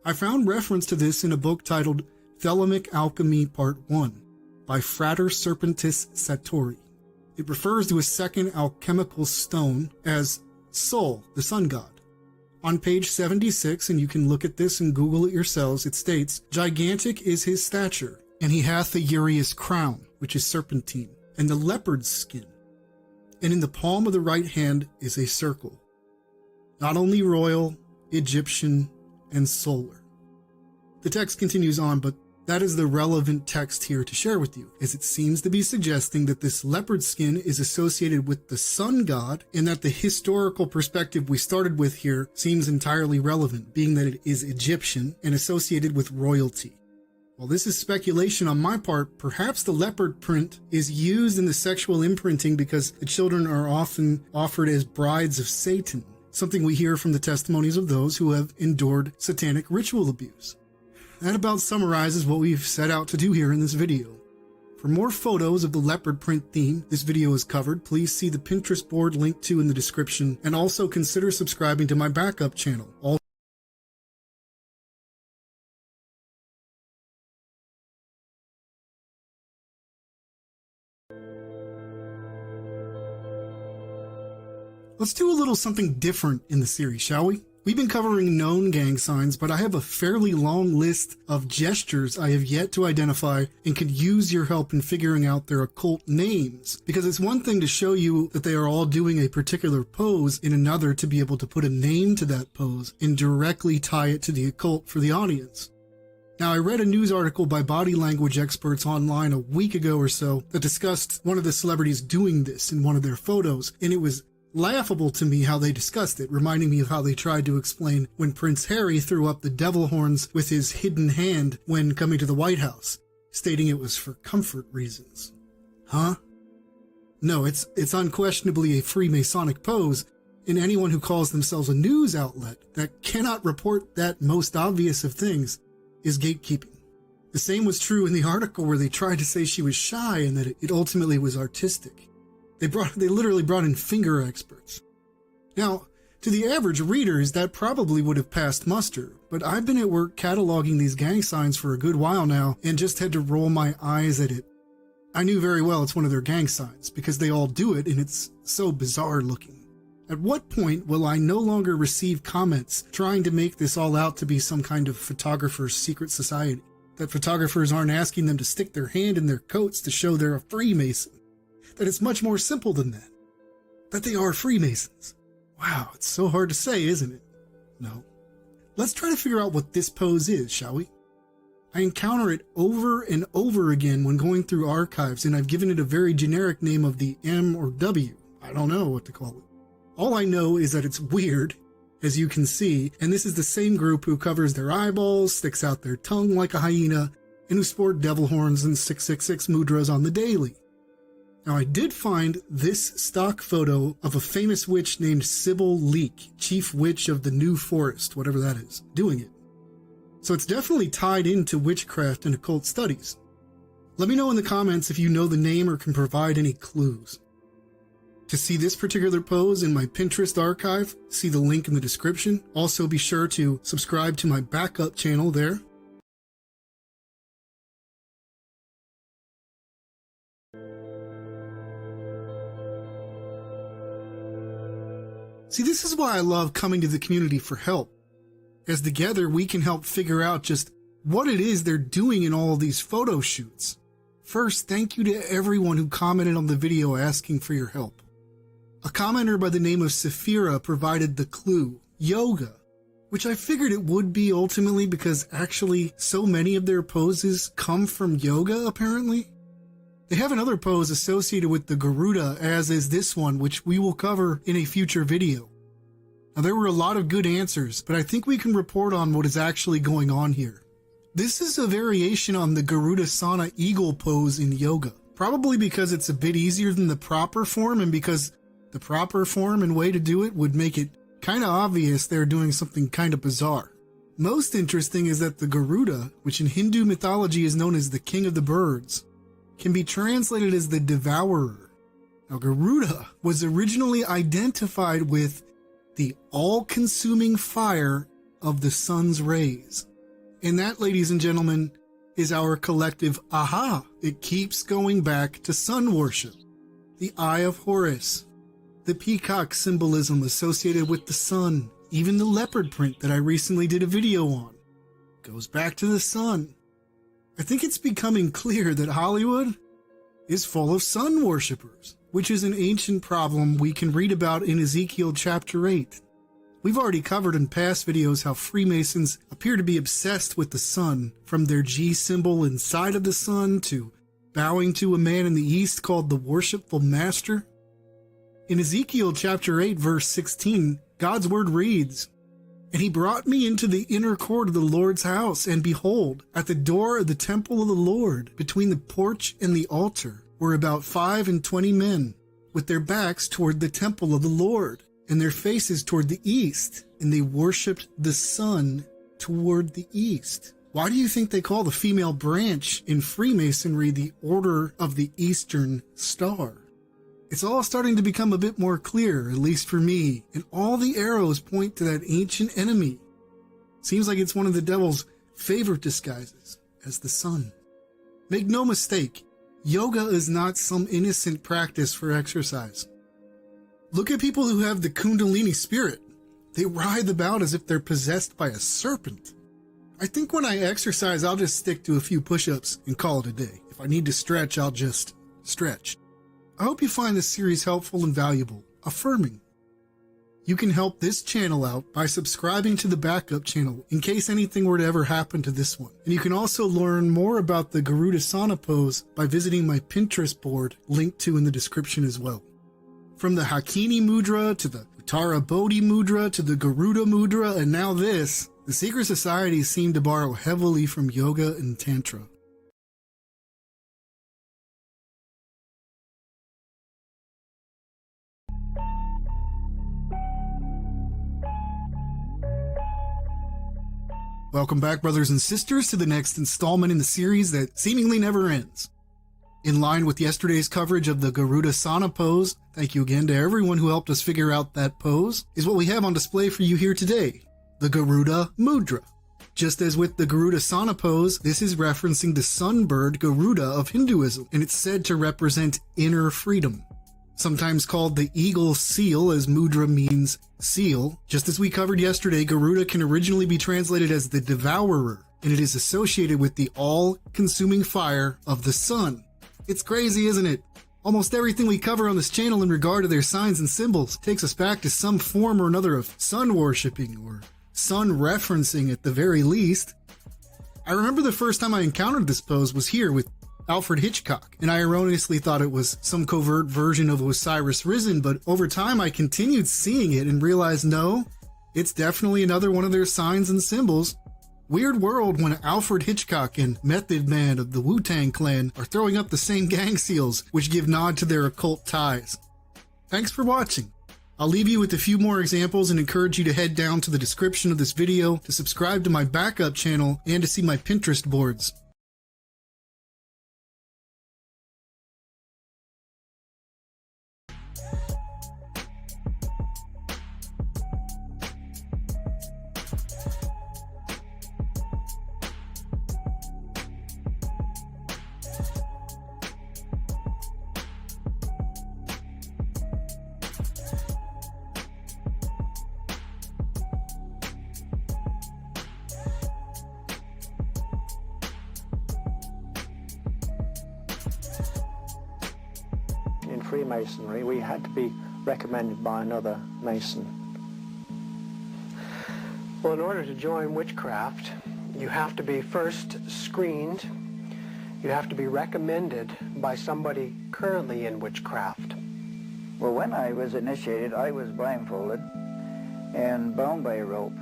I found reference to this in a book titled Thelemic Alchemy Part 1 by Frater Serpentis Satori. It refers to a second alchemical stone as Sol, the sun god. On page 76, and you can look at this and Google it yourselves, it states, "Gigantic is his stature, and he hath a urious crown, which is serpentine, and the leopard's skin. And in the palm of the right hand is a circle, not only royal, Egyptian, and solar." The text continues on, but that is the relevant text here to share with you, as it seems to be suggesting that this leopard skin is associated with the sun god, and that the historical perspective we started with here seems entirely relevant, being that it is Egyptian and associated with royalty. While this is speculation on my part, perhaps the leopard print is used in the sexual imprinting because the children are often offered as brides of Satan, something we hear from the testimonies of those who have endured satanic ritual abuse. That about summarizes what we've set out to do here in this video. For more photos of the leopard print theme this video is covered, please see the Pinterest board linked to in the description, and also consider subscribing to my backup channel. Let's do a little something different in the series, shall we? We've been covering known gang signs, but I have a fairly long list of gestures I have yet to identify and could use your help in figuring out their occult names. Because it's one thing to show you that they are all doing a particular pose, and another to be able to put a name to that pose and directly tie it to the occult for the audience. Now, I read a news article by body language experts online a week ago or so that discussed one of the celebrities doing this in one of their photos, and it was laughable to me how they discussed it, reminding me of how they tried to explain when Prince Harry threw up the devil horns with his hidden hand when coming to the White House, stating it was for comfort reasons. Huh? No, it's unquestionably a Freemasonic pose, and anyone who calls themselves a news outlet that cannot report that most obvious of things is gatekeeping. The same was true in the article where they tried to say she was shy and that it ultimately was artistic. They literally brought in finger experts. Now, to the average readers, that probably would have passed muster, but I've been at work cataloging these gang signs for a good while now and just had to roll my eyes at it. I knew very well it's one of their gang signs because they all do it and it's so bizarre looking. At what point will I no longer receive comments trying to make this all out to be some kind of photographer's secret society? That photographers aren't asking them to stick their hand in their coats to show they're a Freemason? That it's much more simple than that. That they are Freemasons. Wow, it's so hard to say, isn't it? No. Let's try to figure out what this pose is, shall we? I encounter it over and over again when going through archives, and I've given it a very generic name of the M or W. I don't know what to call it. All I know is that it's weird, as you can see, and this is the same group who covers their eyeballs, sticks out their tongue like a hyena, and who sport devil horns and 666 mudras on the daily. Now, I did find this stock photo of a famous witch named Sybil Leek, chief witch of the New Forest, whatever that is, doing it. So it's definitely tied into witchcraft and occult studies. Let me know in the comments if you know the name or can provide any clues. To see this particular pose in my Pinterest archive, see the link in the description. Also be sure to subscribe to my backup channel there. See, this is why I love coming to the community for help, as together we can help figure out just what it is they're doing in all of these photo shoots. First, thank you to everyone who commented on the video asking for your help. A commenter by the name of Saphira provided the clue, yoga, which I figured it would be ultimately because actually so many of their poses come from yoga apparently. They have another pose associated with the Garuda, as is this one, which we will cover in a future video. Now, there were a lot of good answers, but I think we can report on what is actually going on here. This is a variation on the Garudasana eagle pose in yoga, probably because it's a bit easier than the proper form and because the proper form and way to do it would make it kind of obvious they're doing something kind of bizarre. Most interesting is that the Garuda, which in Hindu mythology is known as the king of the birds, can be translated as the devourer. Now, Garuda was originally identified with the all-consuming fire of the sun's rays. And that, ladies and gentlemen, is our collective aha. It keeps going back to sun worship. The Eye of Horus, the peacock symbolism associated with the sun, even the leopard print that I recently did a video on, goes back to the sun. I think it's becoming clear that Hollywood is full of sun worshippers, which is an ancient problem we can read about in Ezekiel chapter 8. We've already covered in past videos how Freemasons appear to be obsessed with the sun, from their G symbol inside of the sun to bowing to a man in the east called the Worshipful Master. In Ezekiel chapter 8 verse 16, God's word reads, "And he brought me into the inner court of the Lord's house, and behold, at the door of the temple of the Lord, between the porch and the altar, were about 25 men, with their backs toward the temple of the Lord, and their faces toward the east, and they worshipped the sun toward the east." Why do you think they call the female branch in Freemasonry the Order of the Eastern Star? It's all starting to become a bit more clear, at least for me, and all the arrows point to that ancient enemy. Seems like it's one of the devil's favorite disguises, as the sun. Make no mistake, yoga is not some innocent practice for exercise. Look at people who have the Kundalini spirit. They writhe about as if they're possessed by a serpent. I think when I exercise, I'll just stick to a few push-ups and call it a day. If I need to stretch, I'll just stretch. I hope you find this series helpful and valuable, affirming. You can help this channel out by subscribing to the backup channel in case anything were to ever happen to this one. And you can also learn more about the Garudasana pose by visiting my Pinterest board, linked to in the description as well. From the Hakini Mudra to the Uttara Bodhi Mudra to the Garuda Mudra and now this, the secret societies seem to borrow heavily from yoga and Tantra. Welcome back, brothers and sisters, to the next installment in the series that seemingly never ends. In line with yesterday's coverage of the Garudasana pose, thank you again to everyone who helped us figure out that pose, is what we have on display for you here today, the Garuda Mudra. Just as with the Garudasana pose, this is referencing the sunbird Garuda of Hinduism, and it's said to represent inner freedom. Sometimes called the eagle seal, as mudra means seal. Just as we covered yesterday, Garuda can originally be translated as the devourer, and it is associated with the all-consuming fire of the sun. It's crazy, isn't it? Almost everything we cover on this channel in regard to their signs and symbols takes us back to some form or another of sun worshipping, or sun referencing at the very least. I remember the first time I encountered this pose was here with Alfred Hitchcock, and I erroneously thought it was some covert version of Osiris Risen, but over time I continued seeing it and realized no, it's definitely another one of their signs and symbols. Weird world when Alfred Hitchcock and Method Man of the Wu-Tang Clan are throwing up the same gang seals, which give nod to their occult ties. Thanks for watching. I'll leave you with a few more examples and encourage you to head down to the description of this video to subscribe to my backup channel and to see my Pinterest boards. In Freemasonry, we had to be recommended by another Mason. Well, in order to join witchcraft, you have to be first screened. You have to be recommended by somebody currently in witchcraft. Well, when I was initiated, I was blindfolded and bound by a rope,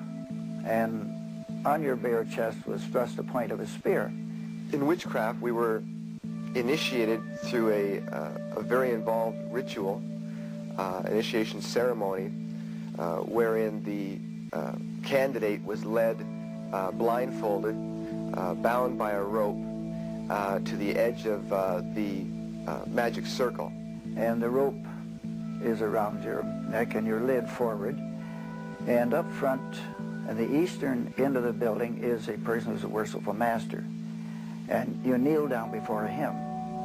and on your bare chest was thrust the point of a spear. In witchcraft, we were initiated through a very involved ritual, initiation ceremony, wherein the candidate was led blindfolded, bound by a rope to the edge of the magic circle. And the rope is around your neck and your lid forward. And up front, at the eastern end of the building, is a person who's a worshipful master. And you kneel down before him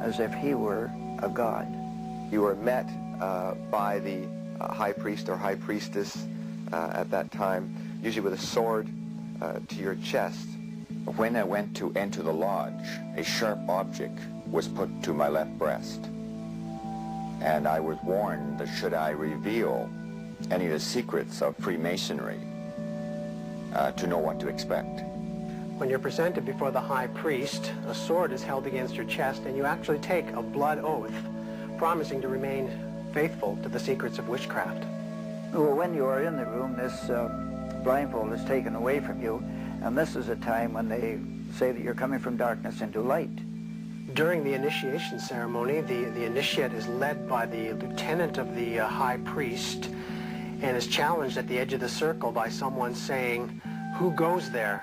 as if he were a god. You were met by the high priest or high priestess at that time, usually with a sword to your chest. When I went to enter the lodge, a sharp object was put to my left breast. And I was warned that should I reveal any of the secrets of Freemasonry, to know what to expect. When you're presented before the high priest, a sword is held against your chest, and you actually take a blood oath, promising to remain faithful to the secrets of witchcraft. Well, when you are in the room, this blindfold is taken away from you, and this is a time when they say that you're coming from darkness into light. During the initiation ceremony, the initiate is led by the lieutenant of the high priest and is challenged at the edge of the circle by someone saying, "Who goes there?"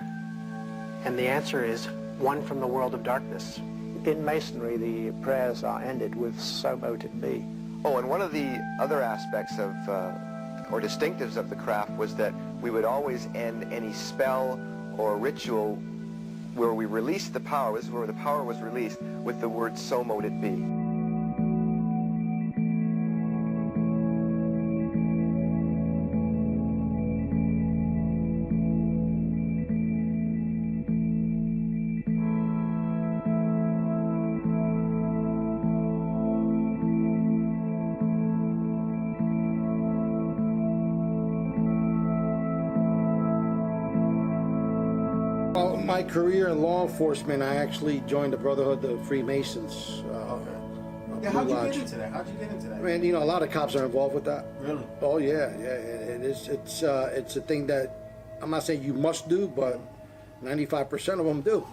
And the answer is, "One from the world of darkness." In Masonry, the prayers are ended with "So mote it be." Oh, and one of the other aspects of, or distinctives of the craft was that we would always end any spell or ritual where we released the power, this is where the power was released, with the word "So mote it be." my career in law enforcement, I actually joined the Brotherhood of Freemasons. Yeah, how'd you get into that? Man, you know, a lot of cops are involved with that. Really? Oh yeah. It's a thing that I'm not saying you must do, but 95% of them do.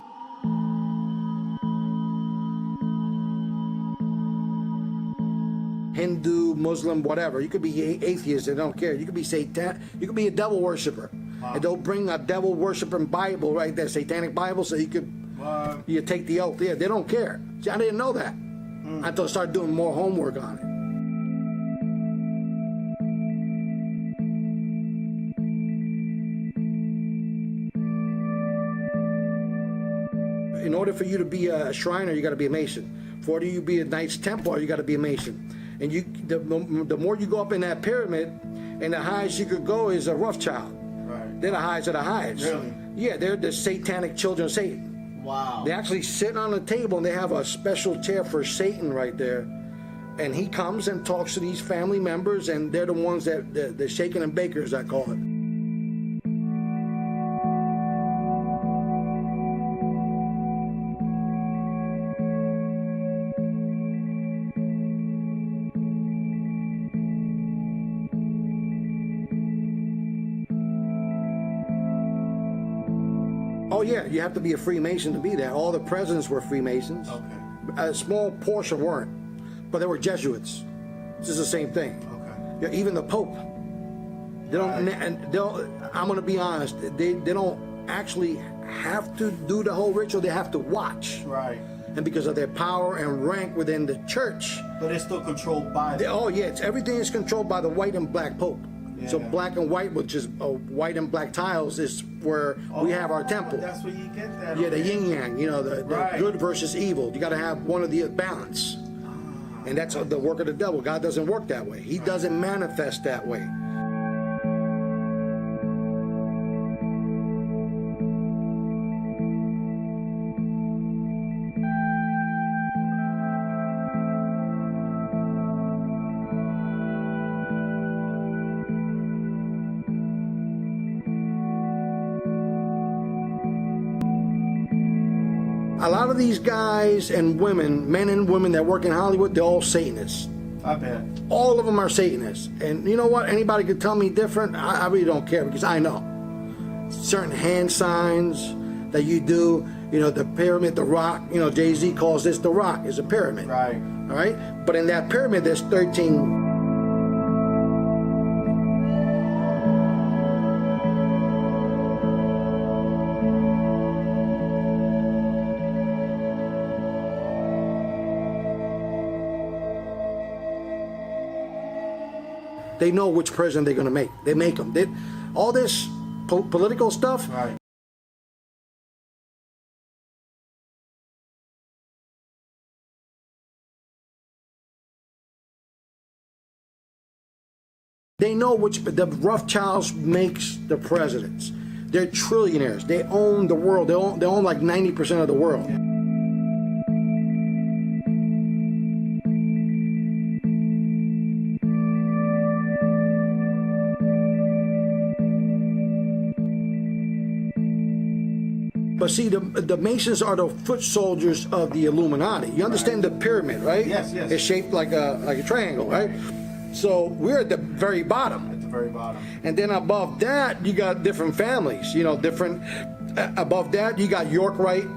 Hindu, Muslim, whatever. You could be atheist, they don't care. You could be Satan. You could be a devil worshiper. And they'll bring a devil worshiping Bible right there, satanic Bible, so you could you take the oath. Yeah, they don't care. See, I didn't know that until I started doing more homework on it. In order for you to be a Shriner, you got to be a Mason. For you to be a Knights Templar, you got to be a Mason. And the more you go up in that pyramid, and the highest you could go is a Rothschild. Right. They're the highest of the highest. Really? Yeah, they're the satanic children of Satan. Wow. They actually sit on the table and they have a special chair for Satan right there. And he comes and talks to these family members, and they're the ones that, the shaking and bakers, I call it. Oh yeah, you have to be a Freemason to be there. All the presidents were Freemasons. Okay. A small portion weren't, but they were Jesuits. It's just the same thing. Okay. Yeah, even the Pope. They don't. And they'll. I'm gonna be honest. They don't actually have to do the whole ritual. They have to watch. Right. And because of their power and rank within the church. But it's still controlled by them. Oh yeah, everything is controlled by the white and black Pope. Yeah. So black and white, which is white and black tiles, is where we have our temple. That's where you get that. Yeah, the yin yang, you know, the Right. good versus evil. You got to have one of the balance. And that's the work of the devil. God doesn't work that way. He doesn't manifest that way. A lot of these guys and women, men and women that work in Hollywood, they're all Satanists. I bet. All of them are Satanists. And you know what? Anybody could tell me different. I really don't care, because I know. Certain hand signs that you do, you know, the pyramid, the rock, you know, Jay-Z calls this the rock, is a pyramid. Right. All right? But in that pyramid, there's 13... They know which president they're going to make. They make them. All this political stuff. Right. They know which the Rothschilds makes the presidents. They're trillionaires. They own the world. They own like 90% of the world. But see, the Masons are the foot soldiers of the Illuminati. You understand the pyramid, right? Yes, yes. It's shaped like a triangle, right? So we're at the very bottom. At the very bottom. And then above that, you got different families. You know, different. Above that, you got York Rite,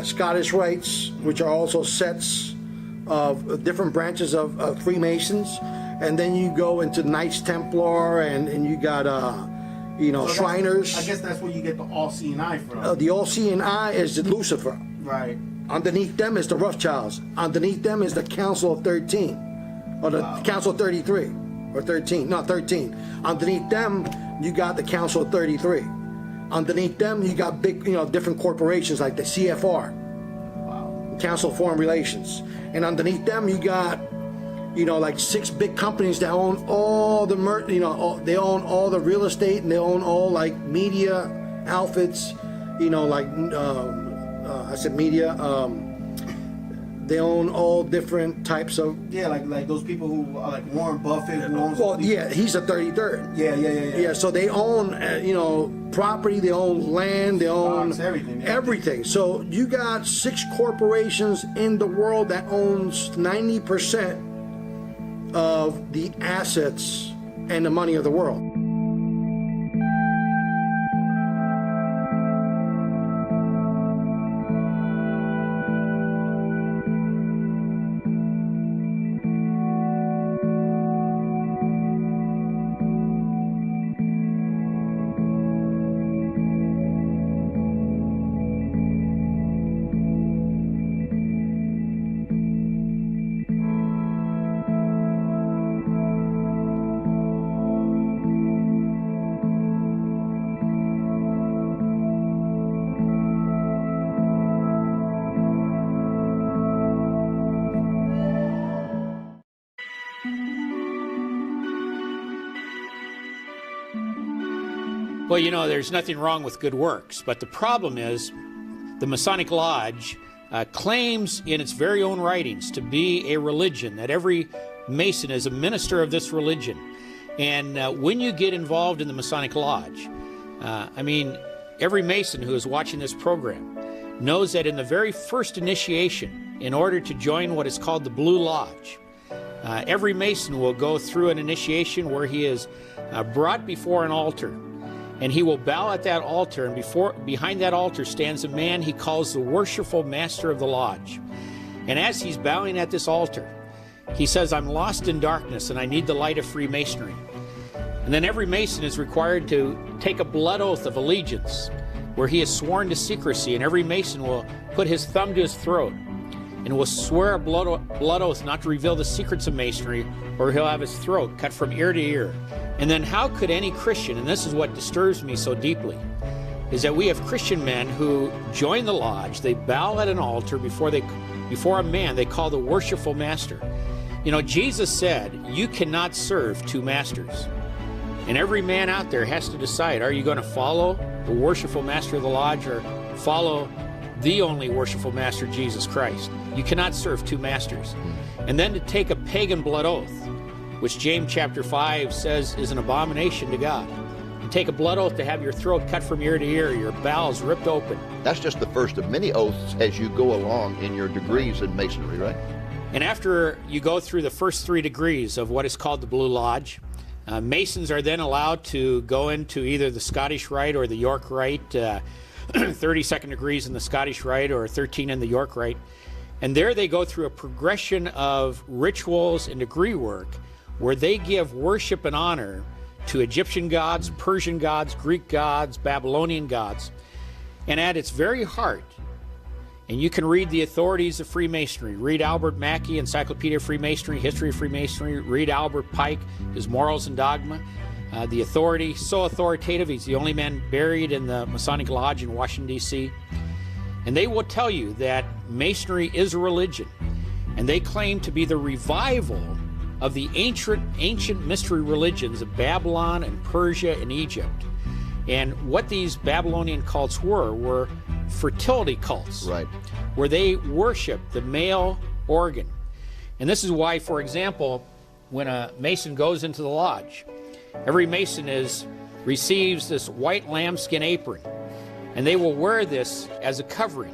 Scottish Rites, which are also sets of different branches of Freemasons. And then you go into Knights Templar, and you got you know, so Shriners. I guess that's where you get the all-seeing eye from. The all-seeing eye is Lucifer. Right. Underneath them is the Rothschilds. Underneath them is the Council of 13, or the Council of 33, or 13. No, 13. Underneath them, you got the Council of 33. Underneath them, you got big, you know, different corporations like the CFR, Council of Foreign Relations, and underneath them, you got, you know, like 6 big companies that own all the, they own all the real estate, and they own all like media outfits, you know, like I said media, They own all different types of. Yeah, like those people who are like Warren Buffett. Who owns Well, yeah, he's a 33rd. Yeah. Yeah, so they own, property, they own land, they own Stocks, everything. everything. So you got 6 corporations in the world that owns 90% of the assets and the money of the world. Well, you know, there's nothing wrong with good works, but the problem is the Masonic Lodge claims in its very own writings to be a religion, that every Mason is a minister of this religion. And when you get involved in the Masonic Lodge, every Mason who is watching this program knows that in the very first initiation, in order to join what is called the Blue Lodge, every Mason will go through an initiation where he is brought before an altar. And he will bow at that altar, and behind that altar stands a man he calls the worshipful master of the lodge. And as he's bowing at this altar, he says, "I'm lost in darkness and I need the light of Freemasonry." And then every Mason is required to take a blood oath of allegiance where he is sworn to secrecy, and every Mason will put his thumb to his throat and will swear a blood oath not to reveal the secrets of Masonry, or he'll have his throat cut from ear to ear. And then how could any Christian, and this is what disturbs me so deeply, is that we have Christian men who join the lodge, they bow at an altar before a man they call the worshipful master. You know, Jesus said, you cannot serve 2 masters. And every man out there has to decide, are you going to follow the worshipful master of the lodge or follow the only worshipful master, Jesus Christ? You cannot serve 2 masters. And then to take a pagan blood oath, which James chapter 5 says is an abomination to God. You take a blood oath to have your throat cut from ear to ear, your bowels ripped open. That's just the first of many oaths as you go along in your degrees in Masonry, right? And after you go through the first 3 degrees of what is called the Blue Lodge, Masons are then allowed to go into either the Scottish Rite or the York Rite, 32nd degrees in the Scottish Rite or 13 in the York Rite. And there they go through a progression of rituals and degree work where they give worship and honor to Egyptian gods, Persian gods, Greek gods, Babylonian gods. And at its very heart, and you can read the authorities of Freemasonry, read Albert Mackey, Encyclopedia of Freemasonry, History of Freemasonry, read Albert Pike, his Morals and Dogma. The authority, so authoritative, he's the only man buried in the Masonic Lodge in Washington, D.C. And they will tell you that Masonry is a religion, and they claim to be the revival of the ancient mystery religions of Babylon and Persia and Egypt. And what these Babylonian cults were fertility cults, right, where they worship the male organ. And this is why, for example, when a Mason goes into the lodge, every Mason receives this white lambskin apron, and they will wear this as a covering.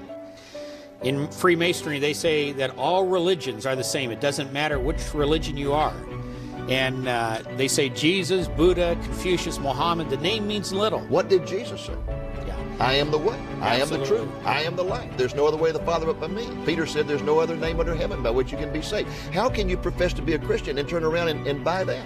In Freemasonry, they say that all religions are the same. It doesn't matter which religion you are. And they say Jesus, Buddha, Confucius, Muhammad, the name means little. What did Jesus say? Yeah. I am the way, I am the Absolutely. truth, I am the life. There's no other way to the Father but by me. Peter said there's no other name under heaven by which you can be saved. How can you profess to be a Christian and turn around and buy that?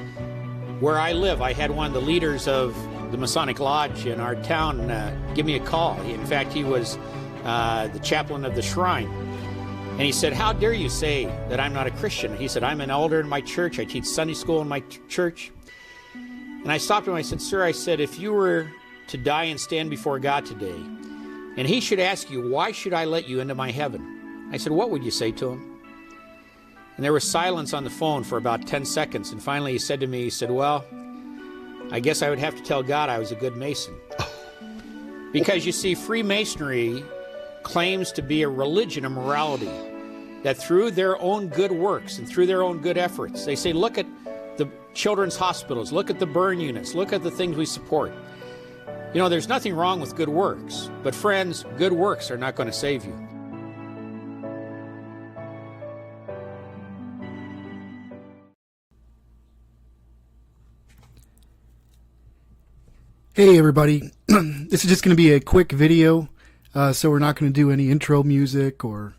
Where I live, I had one of the leaders of the Masonic Lodge in our town give me a call. In fact, he was the chaplain of the shrine. And he said, how dare you say that I'm not a Christian? He said, I'm an elder in my church. I teach Sunday school in my church. And I stopped him. I said, sir, I said, if you were to die and stand before God today, and he should ask you, why should I let you into my heaven? I said, what would you say to him? And there was silence on the phone for about 10 seconds. And finally he said to me, he said, well, I guess I would have to tell God I was a good Mason. Because you see, Freemasonry claims to be a religion of morality. that through their own good works and through their own good efforts, they say, look at the children's hospitals, look at the burn units, look at the things we support. You know, there's nothing wrong with good works, but friends, good works are not going to save you. Hey everybody, this is just going to be a quick video, so we're not going to do any intro music or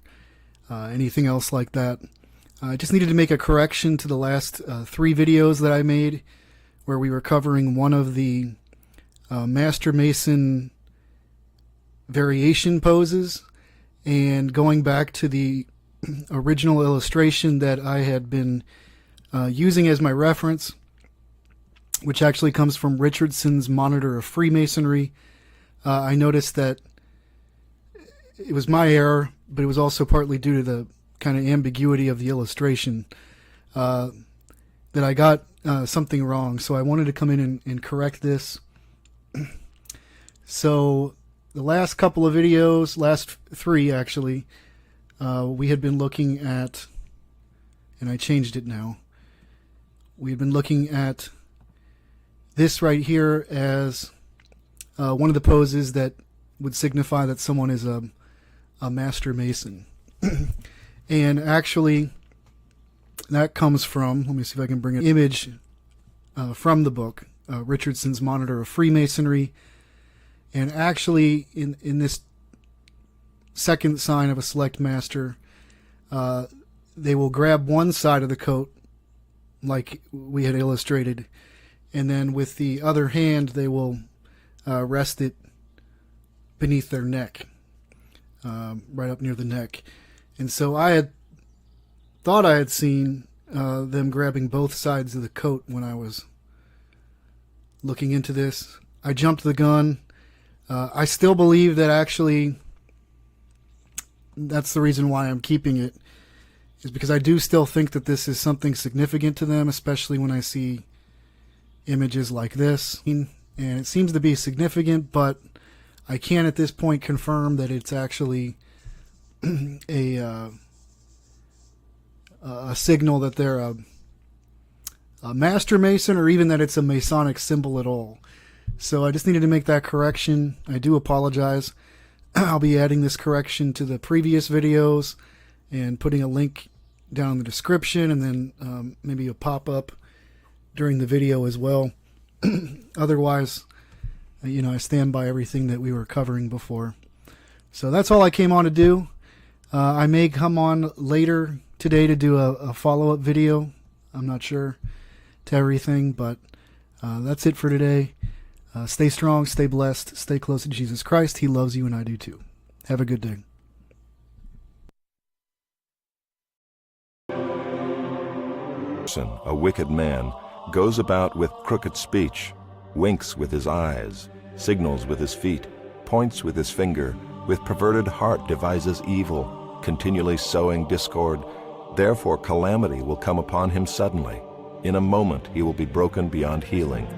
anything else like that. I just needed to make a correction to the last 3 videos that I made where we were covering one of the Master Mason variation poses and going back to the original illustration that I had been using as my reference, which actually comes from Richardson's Monitor of Freemasonry. I noticed that it was my error, but it was also partly due to the kind of ambiguity of the illustration that I got something wrong. So I wanted to come in and correct this. So the last couple of videos, last 3 actually, we had been looking at, and I changed it now, we had been looking at this right here as one of the poses that would signify that someone is a Master Mason. And actually, that comes from, let me see if I can bring an image from the book, Richardson's Monitor of Freemasonry. And actually, in this second sign of a select master, they will grab one side of the coat, like we had illustrated, and then with the other hand they will rest it beneath their neck, right up near the neck. And so I had thought I had seen them grabbing both sides of the coat when I was looking into this. I jumped the gun. I still believe that actually that's the reason why I'm keeping it, is because I do still think that this is something significant to them, especially when I see images like this. And it seems to be significant, but I can't at this point confirm that it's actually a signal that they're a Master Mason, or even that it's a Masonic symbol at all. So I just needed to make that correction. I do apologize. I'll be adding this correction to the previous videos and putting a link down in the description, and then maybe a pop-up during the video as well. Otherwise, you know, I stand by everything that we were covering before. So that's all I came on to do. I may come on later today to do a follow-up video. I'm not sure to everything, but that's it for today. Stay strong, stay blessed, stay close to Jesus Christ. He loves you, and I do too. Have a good day. A wicked man goes about with crooked speech, winks with his eyes, signals with his feet, points with his finger, with perverted heart devises evil, continually sowing discord. Therefore calamity will come upon him suddenly. In a moment he will be broken beyond healing.